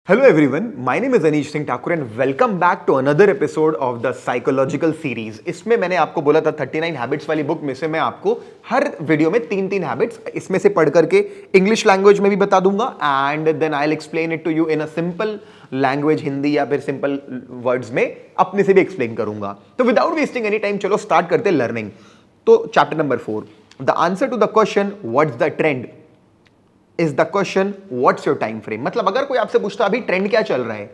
Hello everyone, my name is Anish Singh Thakur and welcome back to another episode of the Psychological Series। इसमें मैंने आपको बोला था 39 habits वाली book में से मैं आपको हर वीडियो में तीन हैबिट्स इसमें से पढ़ करके इंग्लिश लैंग्वेज में भी बता दूंगा and then I will explain it to you in a simple language, Hindi या फिर सिंपल वर्ड्स में अपने से भी एक्सप्लेन करूंगा। तो विदाउट वेस्टिंग एनी टाइम चलो स्टार्ट करते लर्निंग। तो chapter number 4, the answer to the question what's the trend is the question what's your time frame. मतलब अगर कोई आपसे पूछता अभी ट्रेंड क्या चल रहा है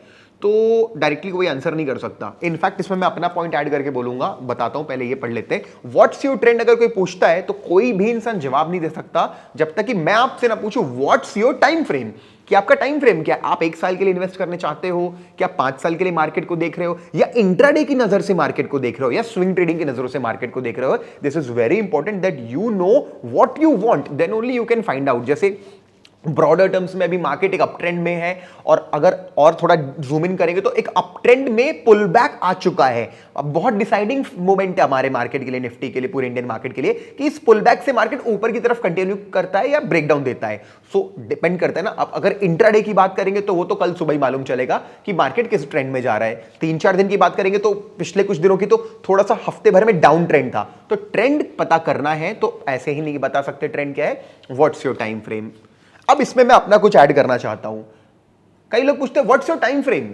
तो डायरेक्टली कोई आंसर नहीं कर सकता। इनफैक्ट इसमें मैं अपना पॉइंट ऐड करके बोलूंगा, बताता हूं, पहले ये पढ़ लेते हैं। व्हाट्स योर ट्रेंड अगर कोई पूछता है तो कोई भी इंसान जवाब नहीं दे सकता जब तक कि मैं आपसे ना पूछूं व्हाट्स योर टाइम फ्रेम, कि आपका टाइम फ्रेम क्या है। आप 1 साल के लिए इन्वेस्ट करने चाहते हो, क्या 5 साल के लिए मार्केट को देख रहे हो, या इंट्राडे की नजर से मार्केट को देख रहे हो, या स्विंग ट्रेडिंग की नजरों से मार्केट को देख रहे हो। This is very important that you know what you want, then only you can find out. जैसे ब्रॉडर टर्म्स में अभी मार्केट एक अप ट्रेंड में है और अगर और थोड़ा जूम इन करेंगे तो एक अप ट्रेंड में पुल बैक आ चुका है। अब बहुत डिसाइडिंग मोमेंट है हमारे मार्केट के लिए, निफ्टी के लिए, पूरे इंडियन मार्केट के लिए, कि इस पुल बैक से मार्केट ऊपर की तरफ कंटिन्यू करता है या ब्रेकडाउन देता है। सो डिपेंड करता है ना। अब अगर इंट्राडे की बात करेंगे तो वो तो कल सुबह ही मालूम चलेगा कि मार्केट किस ट्रेंड में जा रहा है। 3-4 दिन की बात करेंगे तो पिछले कुछ दिनों की तो थोड़ा सा हफ्ते भर में डाउन ट्रेंड था। तो ट्रेंड पता करना है तो ऐसे ही नहीं बता सकते ट्रेंड क्या है। What's your time frame. अब इसमें मैं अपना कुछ ऐड करना चाहता हूं। कई लोग पूछते हैं व्हाट्स योर टाइम फ्रेम,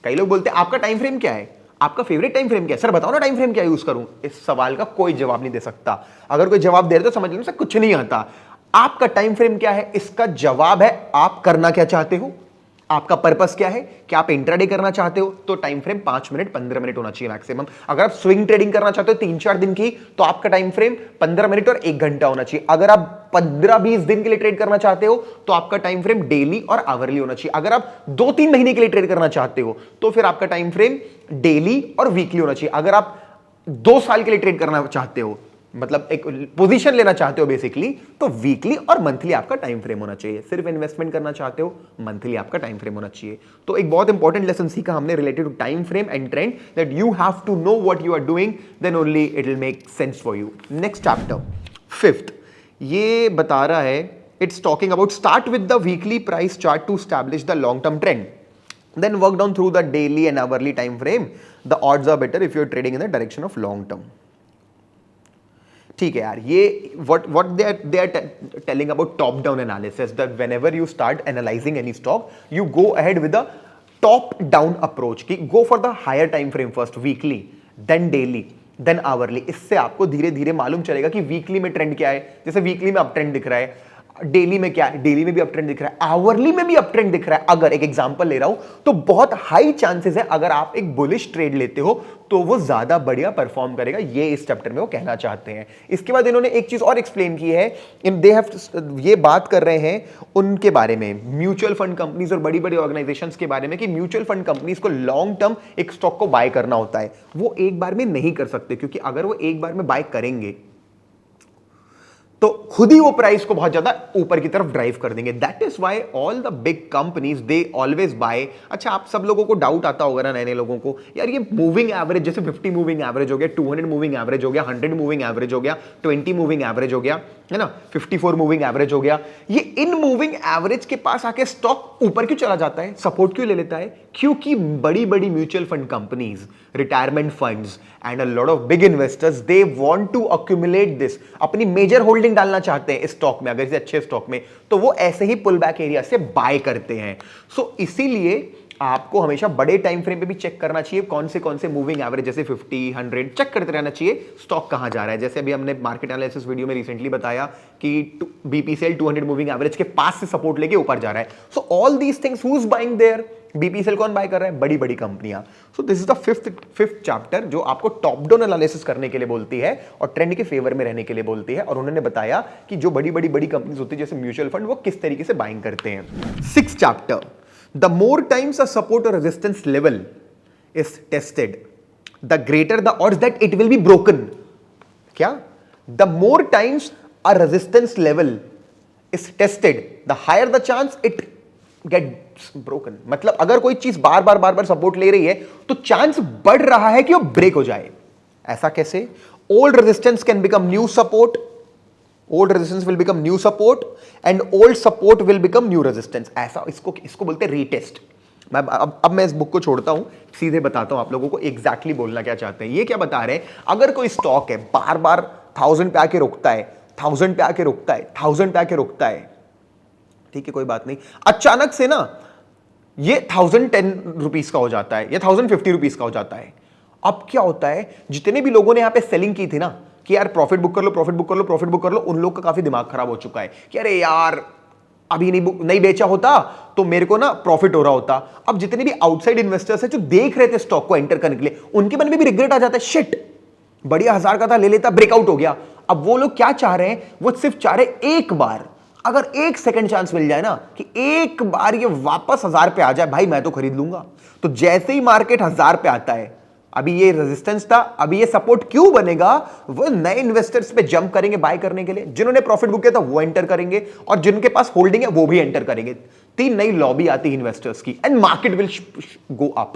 कई लोग बोलते हैं आपका टाइम फ्रेम क्या है, आपका फेवरेट टाइम फ्रेम क्या है, सर बताओ ना टाइम फ्रेम क्या यूज करूं। इस सवाल का कोई जवाब नहीं दे सकता। अगर कोई जवाब दे रहे तो समझ लो कुछ नहीं आता। आपका टाइम फ्रेम क्या है, इसका जवाब है आप करना क्या चाहते हो, आपका पर्पस क्या है। क्या आप इंट्राडे करना चाहते हो तो टाइम फ्रेम 5 मिनट 15 मिनट होना चाहिए मैक्सिमम। अगर आप स्विंग ट्रेडिंग करना चाहते हो 3-4 दिन की तो आपका टाइम फ्रेम 15 मिनट और 1 घंटा होना चाहिए। अगर आप 15-20 दिन के लिए ट्रेड करना चाहते हो तो आपका टाइम फ्रेम डेली और आवरली होना चाहिए। अगर आप 2-3 महीने के लिए ट्रेड करना चाहते हो तो फिर आपका टाइम फ्रेम डेली और वीकली होना चाहिए। अगर आप 2 साल के लिए ट्रेड करना चाहते हो, मतलब एक पोजीशन लेना चाहते हो बेसिकली, तो वीकली और मंथली आपका टाइम फ्रेम होना चाहिए। सिर्फ इन्वेस्टमेंट करना चाहते हो, मंथली आपका टाइम फ्रेम होना चाहिए। तो एक बहुत इंपॉर्टेंट लेसन सीखा हमने related to time frame and trend, that you have to know what you are doing, then only it will make sense for you. Next chapter 5th, ये बता रहा है, it's talking about start with the weekly price chart to establish the long term trend, then work down through the daily and hourly time frame. The odds are better if you're trading in the direction of long term. ठीक है यार, ये what they are telling about top down analysis, that whenever you start analyzing any stock you go ahead with a top down approach, कि go for the higher time frame first, weekly then daily then hourly। इससे आपको धीरे धीरे मालूम चलेगा कि weekly में trend क्या है। जैसे वीकली में अप ट्रेंड दिख रहा है, डेली में क्या है, डेली में भी अप ट्रेंड दिख रहा है, आवरली में भी अप ट्रेंड दिख रहा है। अगर एक एग्जांपल ले रहा हूं तो बहुत हाई चांसेस है अगर आप एक बुलिश ट्रेड लेते हो तो वो ज्यादा बढ़िया परफॉर्म करेगा। ये इस चैप्टर में वो कहना चाहते हैं। इसके बाद इन्होंने एक चीज और एक्सप्लेन की है, दे हैव, ये बात कर रहे हैं उनके बारे में, म्यूचुअल फंड कंपनीज और बड़ी बड़ी ऑर्गेनाइजेशंस के बारे में, कि म्यूचुअल फंड कंपनीज को लॉन्ग टर्म एक स्टॉक को बाय करना होता है। वो एक बार में नहीं कर सकते, क्योंकि अगर वो एक बार में बाय करेंगे तो खुद ही वो प्राइस को बहुत ज्यादा ऊपर की तरफ ड्राइव कर देंगे। That is why all the big companies they always buy. अच्छा, आप सब लोगों को डाउट आता होगा ना, नए नए लोगों को, यार ये मूविंग एवरेज, जैसे 50 मूविंग एवरेज हो गया, 200 मूविंग एवरेज हो गया, 100 मूविंग एवरेज हो गया, 20 मूविंग एवरेज हो गया, है ना, 54 मूविंग एवरेज हो गया, ये इन मूविंग एवरेज के पास आके स्टॉक ऊपर क्यों चला जाता है, सपोर्ट क्यों ले लेता है? क्योंकि बड़ी बड़ी mutual fund companies, retirement funds and a lot of big investors, they want to accumulate this, अपनी मेजर होल्डिंग डालना चाहते हैं इस स्टॉक में। अगर इसे अच्छे स्टॉक में, तो वो ऐसे ही पुल बैक एरिया से बाय करते हैं। सो इसीलिए आपको हमेशा बड़े टाइम फ्रेम पे भी चेक करना चाहिए कौन से मूविंग एवरेज, जैसे 50, 100 चेक करते रहना चाहिए स्टॉक कहां जा रहा है। जैसे अभी हमने मार्केट एनालिसिस वीडियो में रिसेंटली बताया कि बीपीसीएल 200 मूविंग एवरेज के पास से सपोर्ट लेके ऊपर जा रहा है। So all these things, who is buying there? BPCL कौन बाय कर रहा है? बड़ी बड़ी कंपनियां। So this is the fifth chapter जो आपको टॉप डाउन एनालिसिस करने के लिए बोलती है और ट्रेंड के फेवर में रहने के लिए बोलती है। और उन्होंने बताया कि जो बड़ी कंपनीज होती है जैसे म्यूचुअल फंड, वो किस तरीके से बाइंग करते हैं। 6th chapter, the more times a support or resistance level is tested, the greater the odds that it will be broken. क्या? The more times a resistance level is tested, the higher the chance it gets broken. मतलब अगर कोई चीज बार बार support ले रही है तो chance बढ़ रहा है कि वो ब्रेक हो जाए। ऐसा कैसे? Old resistance can become new support, old resistance will become new support and old support will become new resistance। ऐसा इसको बोलते हैं रीटेस्ट। अब मैं इस बुक को छोड़ता हूं, सीधे बताता हूं आप लोगों को एग्जैक्टली बोलना क्या चाहते हैं। ये क्या बता रहे हैं, अगर कोई स्टॉक है बार बार 1000 पे आके रुकता है, 1000 पे आके रुकता है, 1000 पे आके रुकता है, ठीक है कोई बात नहीं, अचानक से ना ये 1010 रुपीज का हो जाता है या 1050 रुपीज का हो जाता है। अब क्या होता है, जितने भी लोगों ने यहां पे सेलिंग की थी ना कि यार प्रॉफिट बुक कर लो, प्रॉफिट बुक कर लो, प्रॉफिट बुक कर लो, उन लोग का काफी दिमाग खराब हो चुका है कि अरे यार अभी नहीं बेचा होता तो मेरे को ना प्रॉफिट हो रहा होता। अब जितने भी आउटसाइड इन्वेस्टर्स है जो देख रहे थे स्टॉक को एंटर करने के लिए, उनके मन में भी रिग्रेट आ जाता है, शिट बढ़िया 1000 का था ले लेता, ब्रेकआउट हो गया। अब वो लोग क्या चाह रहे हैं, वो सिर्फ चाह रहे एक बार, अगर एक सेकंड चांस मिल जाए ना कि एक बार ये वापस 1000 पे आ जाए, भाई मैं तो खरीद लूंगा। तो जैसे ही मार्केट 1000 पे आता है, अभी ये रेजिस्टेंस था, अभी ये सपोर्ट क्यों बनेगा, वो नए इन्वेस्टर्स पे जंप करेंगे बाय करने के लिए। जिन्होंने प्रॉफिट बुक किया था वो एंटर करेंगे और जिनके पास होल्डिंग है वो भी एंटर करेंगे। 3 नई लॉबी आती है इन्वेस्टर्स की and market will go up.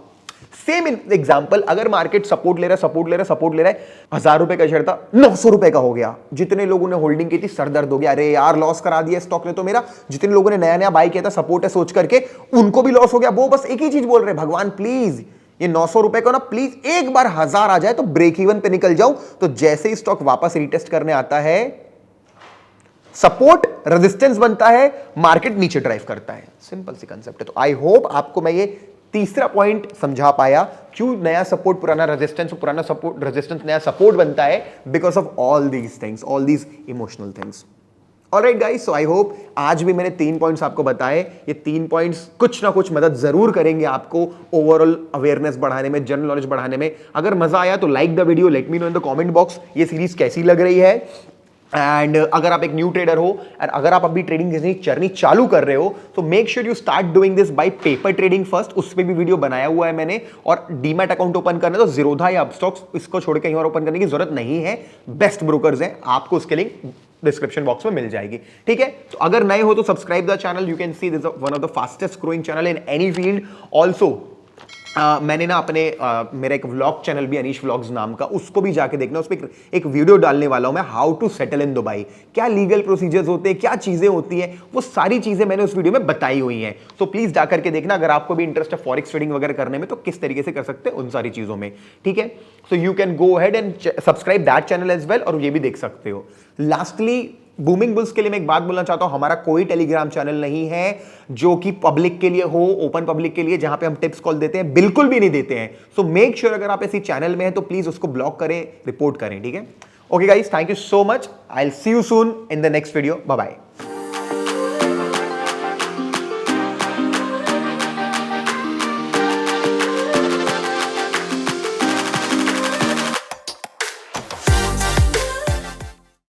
Same example, अगर मार्केट सपोर्ट ले रहा है 1000 रुपए का शेयर था 900 रुपए का हो गया, जितने लोगों ने होल्डिंग की थी सर दर्द हो गया, अरे यार लॉस करा दिया स्टॉक ने तो मेरा। जितने लोगों ने नया नया बाय किया था सपोर्ट है सोच करके, उनको भी लॉस हो गया। वो बस एक ही चीज बोल रहे, भगवान प्लीज ये 900 रुपए को ना प्लीज एक बार 1000 आ जाए तो ब्रेक इवन पे निकल जाऊं। तो जैसे ही स्टॉक वापस रीटेस्ट करने आता है, सपोर्ट रेजिस्टेंस बनता है, मार्केट नीचे ड्राइव करता है। सिंपल सी कंसेप्ट है। तो आई होप आपको मैं ये तीसरा पॉइंट समझा पाया, क्यों नया सपोर्ट पुराना रेजिस्टेंस, पुराना सपोर्ट रेजिस्टेंस नया सपोर्ट बनता है, because of all these things, all these emotional things. Alright guys, so I hope आज भी मैंने 3 पॉइंट्स आपको बताए। ये 3 पॉइंट्स कुछ ना कुछ मदद जरूर करेंगे आपको ओवरऑल अवेयरनेस बढ़ाने में, जनरल नॉलेज बढ़ाने में। अगर मजा आया तो like the video, let me know in the comment box ये सीरीज कैसी लग रही है। एंड अगर आप एक न्यू ट्रेडर हो और अगर आप अभी ट्रेडिंग जर्नी चालू कर रहे हो, तो make sure you start doing this by paper trading first. उस पर भी वीडियो बनाया हुआ है मैंने। और डीमैट अकाउंट ओपन करना है तो जीरोधा या अपस्टॉक्स, इसको छोड़ के कहीं और ओपन करने की जरूरत नहीं है। बेस्ट ब्रोकर्स हैं, आपको उसके लिंक डिस्क्रिप्शन बॉक्स में मिल जाएगी। ठीक है, तो अगर नए हो तो subscribe the channel. You can see this one of the fastest growing channel in any field. Also मैंने ना अपने मेरा एक व्लॉग चैनल भी अनीश व्लॉग्स नाम का, उसको भी जाके देखना। उस पर एक वीडियो डालने वाला हूं मैं, how to settle in Dubai. क्या लीगल प्रोसीजर्स होते हैं, क्या चीजें होती हैं, वो सारी चीजें मैंने उस वीडियो में बताई हुई हैं। तो प्लीज जाकर के देखना। अगर आपको भी इंटरेस्ट है फॉरेक्स ट्रेडिंग वगैरह करने में, तो किस तरीके से कर सकते हैं उन सारी चीजों में। ठीक है, so you can go ahead and subscribe that channel as well, और ये भी देख सकते हो। लास्टली बूमिंग बुल्स के लिए मैं एक बात बोलना चाहता हूं, हमारा कोई टेलीग्राम चैनल नहीं है जो कि पब्लिक के लिए हो, ओपन पब्लिक के लिए, जहां पे हम टिप्स कॉल देते हैं, बिल्कुल भी नहीं देते हैं। सो मेक श्योर अगर आप ऐसी चैनल में हैं तो प्लीज उसको ब्लॉक करें, रिपोर्ट करें। ठीक है, okay guys, thank you so much. I will see you soon in the next video. Bye bye.